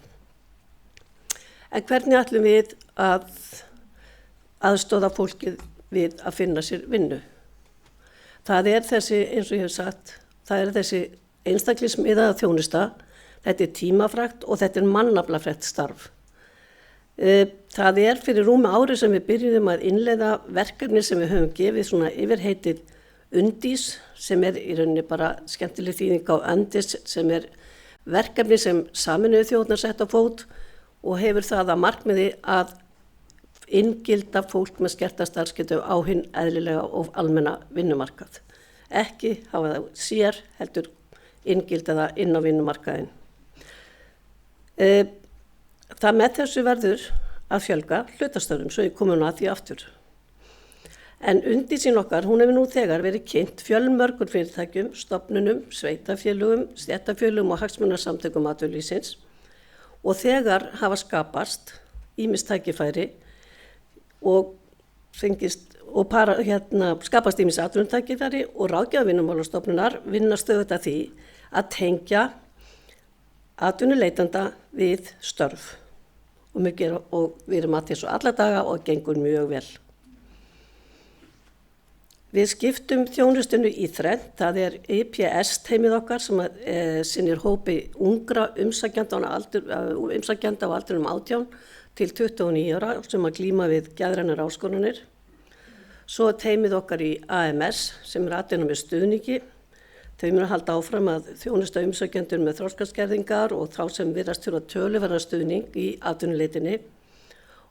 En hvernig ætlum við að aðstoða fólkið við að finna sér vinnu? Það þessi, eins og ég hef sagt, það þessi einstaklingsmiðaða þjónusta, þetta tímafrægt og þetta mannaflafrægt starf. Það fyrir rúmi ári sem við byrjuðum að innleiða verkefni sem við höfum gefið svona yfirheitið Undís sem í rauninni bara skemmtileg þýðing á Andis sem verkefni sem Sameinuðu þjóðirnar sett á fót og hefur það að markmiði að inngilda fólk með skerta starfsgetu á hinn eðlilega og almenna vinnumarkað. Ekki hafa það sér, heldur inngilda það inn á vinnumarkaðin. Það með þessu verður að fjölga hlutastörfum, svo ég komum nú að því aftur. En undirsýn okkar, hún hefur nú þegar verið kynnt fjölmörgur fyrirtækjum, stofnunum, sveitafélögum, stéttarfélögum og hagsmunasamtökum atvinnulífsins og þegar hafa skapast ýmis tækifæri og skapast ýmis atvinnutækifæri og ráðgjafa Vinnumálastofnunar vinna stöðugt að því að tengja atvinnuleitanda við störf og við erum að þessu alla daga og gengur mjög vel. Við skiptum þjónustunni í þrennt, það er IPS-teymið okkar sem sinnir hópi ungra umsækjenda á aldrinum 18 til 29 ára sem að glíma við geðrænar áskoranir. Svo er teymið okkar í AMS sem er atvinna með stuðningi. Þau munu halda áfram að þjónusta umsækjendur með þroskaskerðingar og þá sem virðast þurfa töluverðan stuðning í atvinnuleitinni.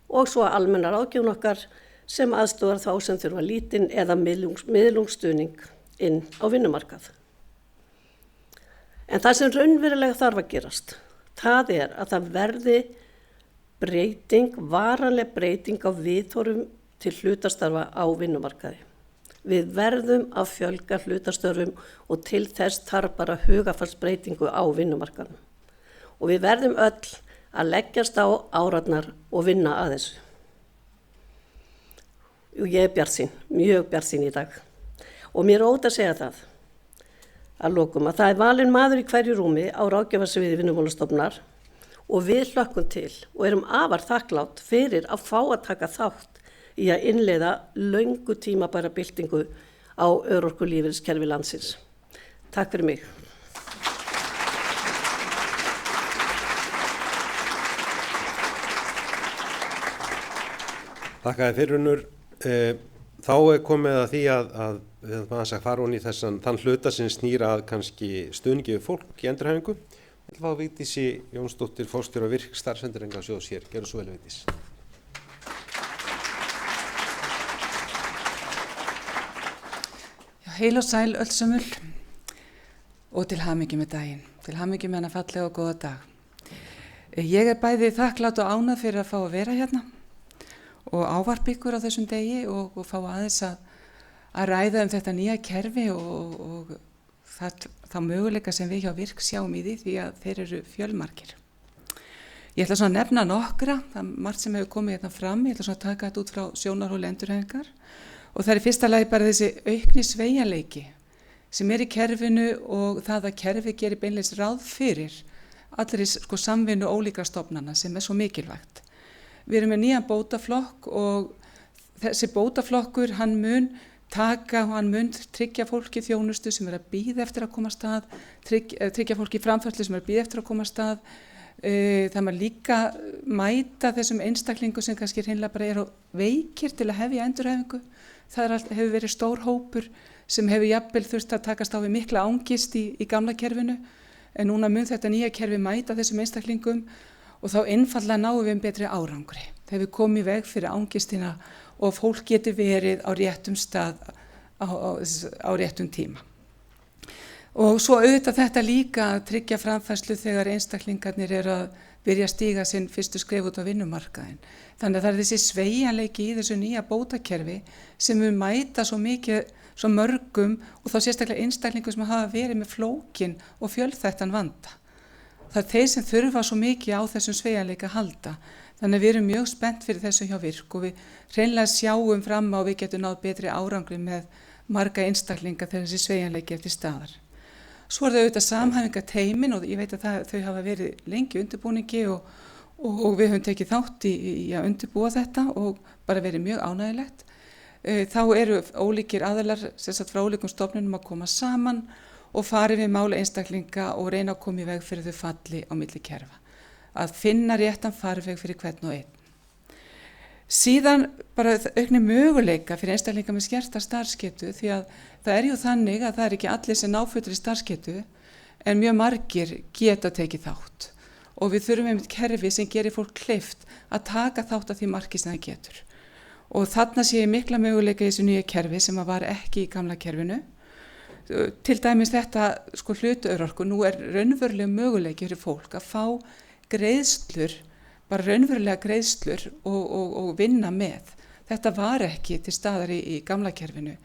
Og svo almenna ráðgjöfun okkar sem aðstoðar þá sem þurfa lítinn eða miðlungsstuðning inn á vinnumarkað. En það sem raunverulega þarf að gerast, það er að það verði varanleg breyting á viðhorfum til hlutastarfa á vinnumarkaði. Við verðum að fjölga hlutastörfum og til þess þarf bara hugarfarsbreytingu á vinnumarkaðum. Og við verðum öll að leggjast á árarnar og vinna að þessu. Og ég er bjartsýn, mjög bjartsýn í dag. Og mér er óhætt að segja það að lokum að það er valinn maður í hverju rúmi á ráðgjafarsviði Vinnumálastofnunar og við hlökkum til og erum afar þakklátt fyrir að fá að taka þátt í að innleiða löngu tímabæra byltingu á örorkulífeyriskerfi landsins. Takk fyrir mig. Þakka þér fyrir, Unnur. Þá er komið að því að við ætlum að fara hún í þann hluta sem snýra að kannski stuðningi við fólk í endurhæfingu. Ég ætla að fá Vigdísi Jónsdóttir, forstjóra VIRK starfsendurhæfingarsjóðs hér. Gjörðu svo vel, Vigdís. Heil og sæl öllsömmul og til hamingju með daginn, til hamingju með hana fallega og góða dag. Ég er bæði þakklát og ánægð fyrir að fá að vera hérna og ávarpa ykkur á þessum degi og fá aðeins að ræða þetta nýja kerfi og þá möguleika sem við hjá VIRK sjáum í því að þeir eru fjölmargir. Ég ætla svona að nefna nokkra, það er margt sem hefur komið hérna fram, ég ætla svona að taka þetta út frá sjónarhóli endurhæfingar og það er í fyrsta lagi bara þessi aukni sveigjanleiki sem er í kerfinu og það að kerfi gerir beinleis ráð fyrir allri samvinnu ólíkra stofnana sem er svo mikilvægt. Við erum með nýjan bótaflokk og þessi bótaflokkur hann mun tryggja fólki þjónustu sem er að bíða eftir að koma af stað, tryggja fólki framfærslu sem er að bíða eftir að koma af stað. Það maður líka mæta þessum einstaklingum sem kannski hreinlega bara eru veikir til að hefja endurhæfingu. Það hefur verið stór hópur sem hefur jafnvel þurft að takast á við mikla angist í gamla kerfinu en núna mun þetta nýja kerfi mæta þessum einstaklingum og þá einfallega náum við betri árangri. Þegar við komum í veg fyrir angistina og fólk getur verið á réttum stað á réttum tíma. Og svo auðvitað þetta líka að tryggja framfærslu þegar einstaklingarnir eru að byrja að stíga sinn fyrstu skref út á vinnumarkaðinn. Þannig að það er þessi sveigjanleiki í þessu nýja bótakerfi sem við mæta svo mörgum og þá sérstaklega einstaklingum sem hafa verið með flókin og fjölþættan vanda. Það er þeir sem þurfa svo mikið á þessum sveigjanleika að halda. Þannig að við erum mjög spennt fyrir þessu hjá VIRK og við hreinlega sjáum fram á að við getum náð betri árangri með marga einstaklinga þegar þessi sveigjanleiki er til staðar. Svo er það auðvitað samhæfingateymin og ég veit að þau hafa verið lengi í undirbúningi og við höfum tekið þátt í að undirbúa þetta og bara verið mjög ánægilegt. Þá eru ólíkir aðilar frá ólíkum stofnunum að koma saman og fari við mála einstaklinga og reyna að koma í veg fyrir þau falli á milli kerfa. Að finna réttan farveg fyrir hvern og einn. Síðan bara aukni möguleika fyrir einstaklinga með skerta starfsgetu því að það er jú þannig að það er ekki allir sem ná fullri starfsgetu en mjög margir geta tekið þátt og við þurfum einmitt kerfi sem gerir fólk kleift að taka þátt af því marki sem það getur. Og þarna sé ég mikla möguleika í þessu nýja kerfi sem var ekki í gamla kerfinu. Til dæmis þetta hlutaörorku, nú raunverulega möguleiki fyrir fólk að fá greiðslur, bara raunverulega greiðslur og vinna með. Þetta var ekki til staðar í gamla kerfinu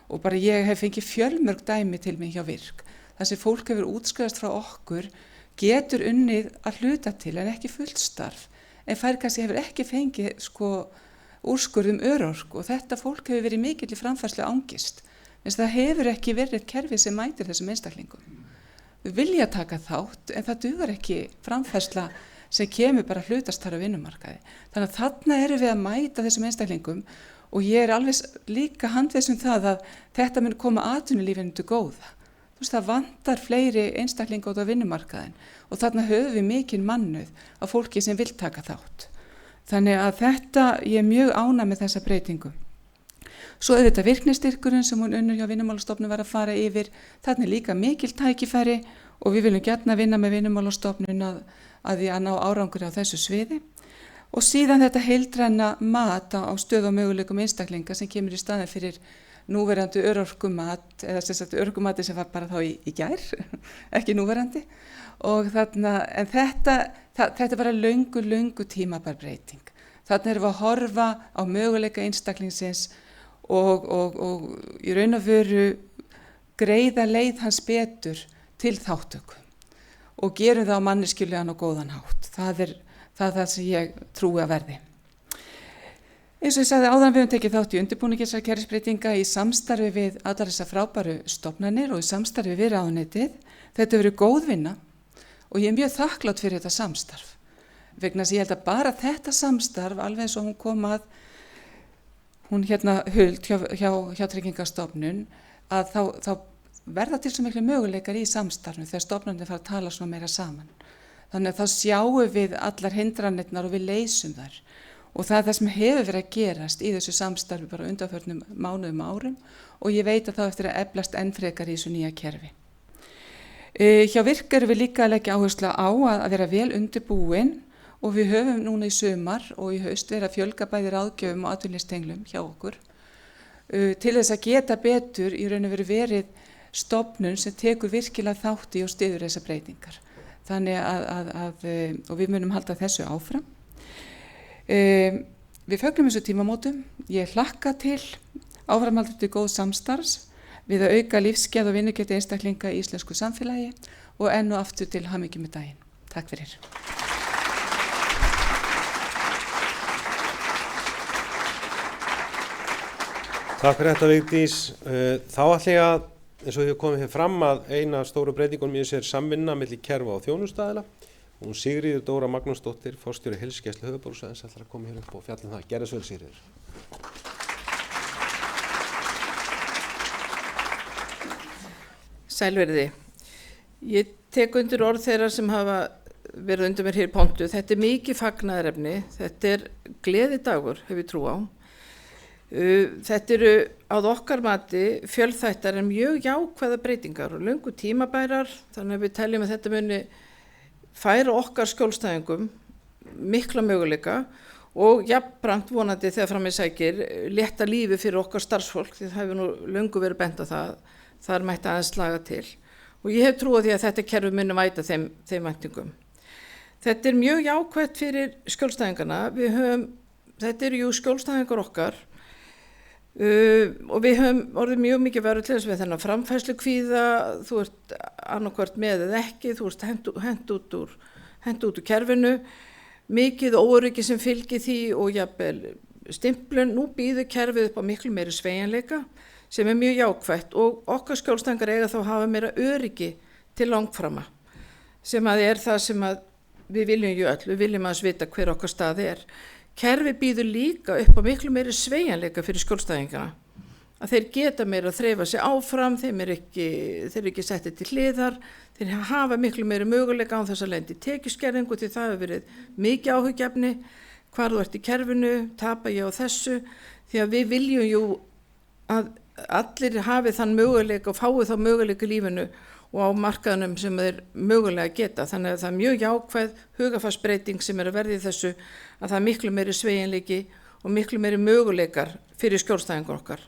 og bara ég hef fengið fjölmörg dæmi til mig hjá Virk. Það sem fólk hefur útskrifast frá okkur getur unnið að hluta til en ekki fullt starf, en fær kannski hefur ekki fengið úrskurðum örorku og þetta fólk hefur verið mikill í framfærslu angist. Það hefur ekki verið kerfi sem mætir þessum einstaklingum. Við vilja taka þátt en það dugar ekki framfærsla sem kemur bara hlutastar á vinnumarkaði. Þannig að þarna erum við að mæta þessum einstaklingum og ég alveg líka handviss það að þetta mun koma atvinnulífinu til góða. Það vantar fleiri einstaklinga út á vinnumarkaðin og þarna höfum við mikinn mannauð af fólki sem vil taka þátt. Þannig að ég mjög ánægð með þessa breytingu. Svo auðvitað virknistyrkurinn sem hún unnur hjá Vinnumálastofnun var að fara yfir, þarna líka mikil tækifæri og við viljum gjarna vinna með Vinnumálastofnun að því að ná árangur á þessu sviði. Og síðan þetta heildræna mat á stöðu og möguleikum einstaklinga sem kemur í staðinn fyrir núverandi örorkumat, eða sem sagt örorkumati sem var bara þá í gær, ekki núverandi. Og en þetta er bara löngu tímabær breyting. Þarna erum við að horfa á möguleika einstaklingsins og í raun og veru greiða leið hans betur til þáttöku og gerum það á manneskjulegan og góðan hátt. Það er það sem ég trúi að verði. Eins og ég sagði áðan, við höfum tekið þátt í undirbúningi þessara kerfisbreytinga í samstarfi við allar þessar frábæru stofnanir og í samstarfi við ráðuneytið. Þetta hefur verið góð vinna og ég er mjög þakklátt fyrir þetta samstarf. Vegna þess að ég held að bara þetta samstarf, alveg eins og hún kom að, hún Huld hjá Tryggingastofnun, að þá verða til svo miklu möguleikar í samstarfinu þegar stofnanir fara að tala svona meira saman. Þannig að þá sjáum við allar hindranirnar og við leysum þær. Og það er það sem hefur verið að gerast í þessu samstarfi bara undanförnum mánuðum árum og ég veit að það eftir að eflast enn frekar í þessu nýja kerfi. Hjá Virk erum við líka að leggja áherslu á að vera vel undirbúin og við höfum núna í sumar og í haust verið að fjölga bæði ráðgjöfum og atvinnulífstenglum hjá okkur til þess að geta betur í raun og veru verið stofnun sem tekur virkilega þátt í og styður þessar breytingar. Þannig og við munum halda þessu áfram. Við fögnum þessu tímamótum. Ég hlakka til áframhaldandi góð samstarfs við að auka lífsgæði og vinnugetu einstaklinga í íslensku samfélagi og enn og aftur til hamingju með daginn. Takk fyrir. Takk fyrir þetta, Vigdís. Þá ætla ég að, eins og þið komið hér fram, að eina stóru breytingunum í þessu samvinna milli kerfa og þjónustaðila. Hún Sigríður Dóra Magnúsdóttir, forstjóri Heilsugæslu höfuðborgarsvæðisins, ætlar að koma hér upp og fjalla það. Gerðu svo vel, Sigríður. Sælverði. Ég tek undir orð þeirra sem hafa verið undir mér hér í pontu. Þetta er mikið fagnaðarefni. Þetta er gleðidagur, hef ég trú á. Þetta eru að okkar mati fjölþættar en mjög jákvæða breytingar og löngu tímabærar, þannig að við teljum að þetta muni færa okkar skjólstæðingum mikla möguleika og jafnframt vonandi þegar fram í sækir létta lífi fyrir okkar starfsfólk því það hefur nú löngu verið bent á það mætti aðeins laga til og ég hef trú á því að þetta kerfi muni mæta þeim væntingum. Þetta er mjög jákvætt fyrir skjólstæðingana, þetta eru jú skjólstæðingar okkar og við höfum orðið mjög mikið verið til þess við þennan framfærslu kvíða, þú ert annarkvort með eða ekki, þú ert hent út úr kerfinu, mikið óöryggi sem fylgir því og jafnvel stimplun, nú býður kerfið upp á miklu meiri sveigjanleika sem er mjög jákvætt og okkar skjólstæðingar eiga þá hafa meira öryggi til langframa sem að er það sem að við viljum ju öll, við viljum að vita hver okkar stað er. Kerfi býður líka upp á miklu meiri sveigjanleika fyrir skjólstæðingana. Að þeir geta meira að þreifa sig áfram, þeir eru ekki settið til hliðar, þeir hafa miklu meiri möguleika án þess að lenda í tekjuskerðingu því það hefur verið mikið áhugjefni, hvar þú ert í kerfinu, tapa ég á þessu, því að við viljum jú að allir hafi þann möguleika og fái þá möguleika í lífinu og á markaðunum sem þeir mögulega geta. Þannig að það er mjög jákvæð hugarfarsbreyting sem er að verða í þessu, að það er miklu meiri sveigjanleiki og miklu meiri möguleikar fyrir skjólstæðingur okkar.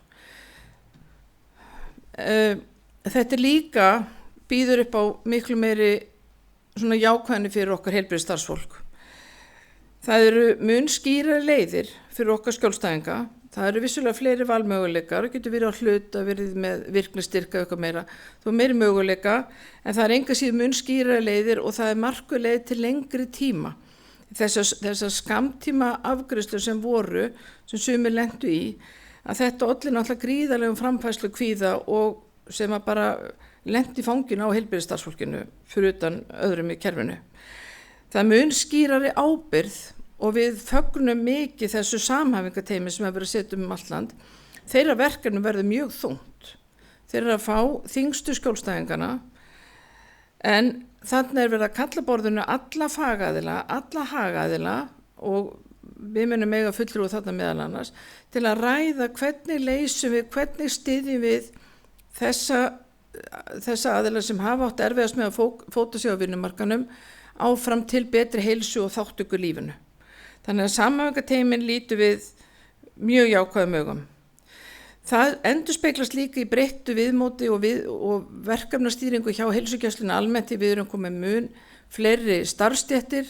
Þetta líka býður upp á miklu meiri svona jákvæðni fyrir okkar heilbrigðisstarfsfólk. Það eru mun skýrari leiðir fyrir okkar skjólstæðinga. Það eru vissulega fleiri valmöguleikar, það getur verið á hluta, verið með virknistyrka eitthvað meira, þó meiri möguleika, en það er enga síðan mun skýrari leiðir og það er markvið til lengri tíma. Þessar skammtíma afgreiðslur sem voru, sem sumir lentu í, að þetta olli náttúrulega gríðarlegum framfærslu kvíða og sem að bara lenti í fanginu á heilbrigðisstarfsfólkinu fyrir utan öðrum í kerfinu. Það mun skýrari ábyrgð og við fögnum mikið þessu samhæfingateymi sem hefur verið að setja allt land. Þeirra verkefnum verður mjög þungt. Þeir eru að fá þyngstu skjólstæðingana en þannig er verið að kalla borðinu alla fagaðila, alla hagaðila og við munum eiga fulltrúi þarna meðal annars til að ræða hvernig leysum við, hvernig styðjum við þessa aðila sem hafa átt erfiðast með að fóta sig á vinnumarkanum áfram til betri heilsu og þátttöku í lífinu. Þannig að samhæfingateymin lítur við mjög jákvæðum augum. Það endurspeglast líka í breyttu viðmóti og verkefnastýringu hjá heilsugæslunni almennt því við erum komið mun fleiri starfsstéttir.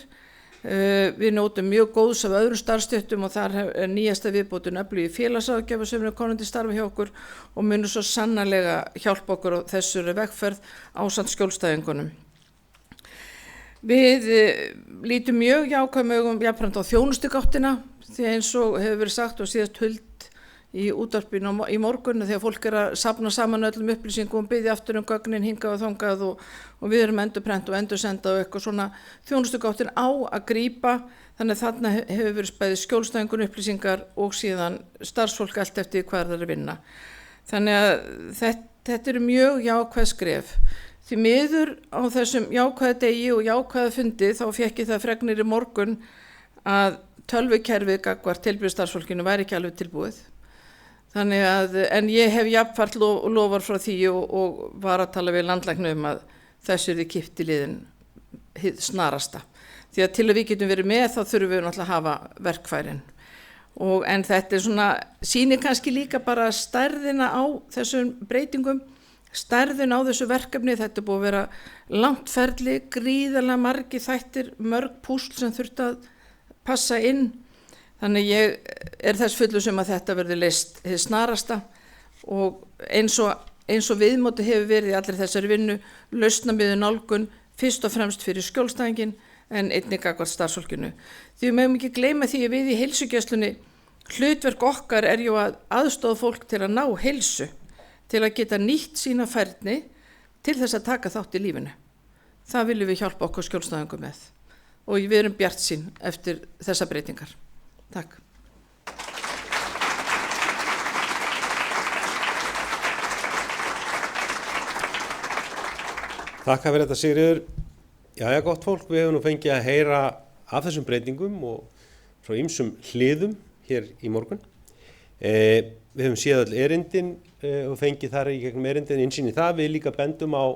Við nótum mjög góðs af öðrum starfsstéttum og þar er nýjasta viðbótun öflugi félagsráðgjafa sem er komin til starfa hjá okkur og munur svo sannarlega hjálpa okkur á þessari vegferð ásamt skjólstæðingunum. Við lítum mjög jákvæðum augum jafnframt á þjónustugáttina því eins og hefur verið sagt og síðast huld í útvarpinu í morgun þegar fólk er að safna saman öllum upplýsingum og biðja aftur gögnin hingað og þangað og við erum endurprent og endursenda og eitthvað svona þjónustugáttin á að grípa þannig að þarna hefur verið bæði skjólstæðingun upplýsingar og síðan starfsfólk allt eftir hvað það er að vinna. Þannig að þetta eru mjög jákvæð skref. Því miður á þessum jákvæða degi og jákvæða fundi þá fékk ég það fregnir í morgun að tölvukerfið gagnvart heilbrigðisstarfsfólkinu væri ekki alveg tilbúið. Þannig að, en ég hef jafnfart lofar frá því og var að tala við landlækni að þessu er því kippt í liðin snarasta. Því að til að við getum verið með þá þurfum við náttúrulega að hafa verkfærin. En þetta er svona, sýnir kannski líka bara stærðina á þessum breytingum, stærðin á þessu verkefni, þetta er búið að vera langt ferli, gríðarlega margi þættir, mörg púsl sem þurft að passa inn. Þannig ég er þess fullur sem að þetta verður leyst hið snarasta og eins og viðmóti hefur verið í allir þessari vinnu, lausnamiðuð nálgun, fyrst og fremst fyrir skjólstæðingin en einnig gagnvart starfsfólkinu. Því við megum ekki gleyma því að við í heilsugæslunni, hlutverk okkar er jú að aðstoða fólk til að ná heilsu, til að geta nýtt sína færni til þess að taka þátt í lífinu. Það viljum við hjálpa okkur skjólstæðingum með og við erum bjartsýn eftir þessa breytingar. Takk. Takk fyrir þetta Sigríður. Jæja gott fólk, við hefum nú fengið að heyra af þessum breytingum og frá ýmsum hliðum hér í morgun. Við hefum séð öll erindin og fengið þar í gegnum erindin innsýn í það. Við líka bendum á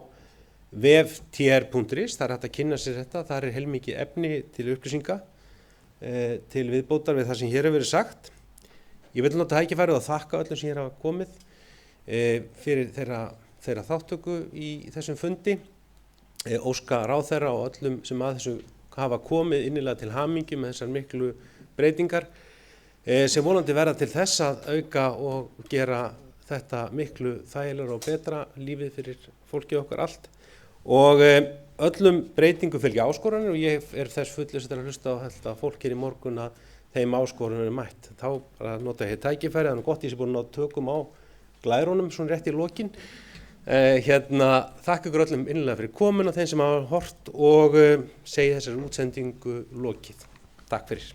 vef tr.is, það er hægt að kynna sér þetta, þar er heilmikið efni til upplýsinga. Til viðbótar við það sem hér hefur verið sagt. Ég vil nota tækifærið og þakka öllum sem hér hafa komið fyrir þeirra þáttöku í þessum fundi. Óska ráðherra og öllum sem að þessu hafa komið innilega til hamingju með þessar miklu breytingar sem vonandi verða til þess að auka og gera þetta miklu þægilegra og betra lífið fyrir fólkið okkar allt. Og öllum breytingu fylgja áskoranir og ég er þess fullur að hlusta á þetta fólk hér í morgun að þeim áskorunum er mætt. Þá bara nota ég tækifæri, þannig gott ég sé búin að ná tökum á glærunum svona rétt í lokin. Þakka ykkur öllum innilega fyrir komuna þeim sem hafa hort og segi þessari útsendingu lokið. Takk fyrir.